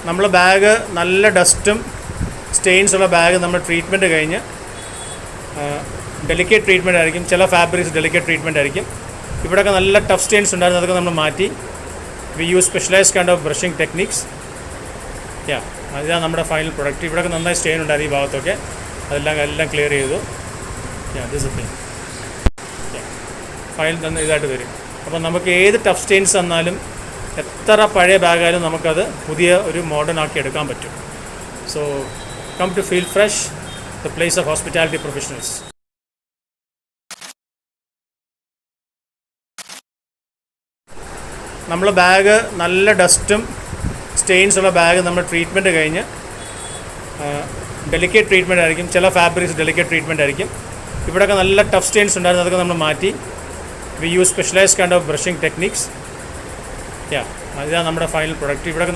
നമ്മൾ ബാഗ് നല്ല ഡസ്റ്റും സ്റ്റെയിൻസുള്ള ബാഗ് നമ്മൾ ട്രീറ്റ്മെൻറ്റ് കഴിഞ്ഞ് ഡെലിക്കേറ്റ് ട്രീറ്റ്മെൻറ്റ് ആയിരിക്കും. ചില ഫാബ്രിക്സ് ഡെലിക്കേറ്റ് ട്രീറ്റ്മെൻറ്റ് ആയിരിക്കും. ഇവിടെയൊക്കെ നല്ല ടഫ് സ്റ്റെയിൻസ് ഉണ്ടായിരുന്നു, അതൊക്കെ നമ്മൾ മാറ്റി we use specialised kind of brushing techniques. ഇതാണ് നമ്മുടെ ഫൈനൽ പ്രൊഡക്റ്റ്. ഇവിടെയൊക്കെ നന്നായി സ്റ്റെയിൻ ഉണ്ടായിരുന്നു ഈ ഭാഗത്തൊക്കെ, എല്ലാം ക്ലിയർ ചെയ്തു. ദിസ് തിങ് ഫൈനൽ തന്നെ ഇതായിട്ട് വരും. അപ്പോൾ നമുക്ക് ഏത് ടഫ് സ്റ്റെയിൻസ് തന്നാലും എത്ര പഴയ ബാഗായാലും നമുക്കത് പുതിയ ഒരു മോഡേൺ ആക്കി എടുക്കാൻ പറ്റും. So come to feel fresh, the place of hospitality professionals. നമ്മൾ ബാഗ് നല്ല ഡസ്റ്റും സ്റ്റെയിൻസുള്ള ബാഗ് നമ്മൾ ട്രീറ്റ്മെൻറ്റ് കഴിഞ്ഞ് ഡെലിക്കേറ്റ് ട്രീറ്റ്മെൻറ്റ് ആയിരിക്കും. ചില ഫാബ്രിക്സ് ഡെലിക്കേറ്റ് ട്രീറ്റ്മെൻറ്റ് ആയിരിക്കും. ഇവിടെയൊക്കെ നല്ല ടഫ് സ്റ്റെയിൻസ് ഉണ്ടായിരുന്നു, അതൊക്കെ നമ്മൾ മാറ്റി we use specialised kind of brushing techniques. ഇതാണ് നമ്മുടെ ഫൈനൽ പ്രൊഡക്റ്റ്. ഇവിടെയൊക്കെ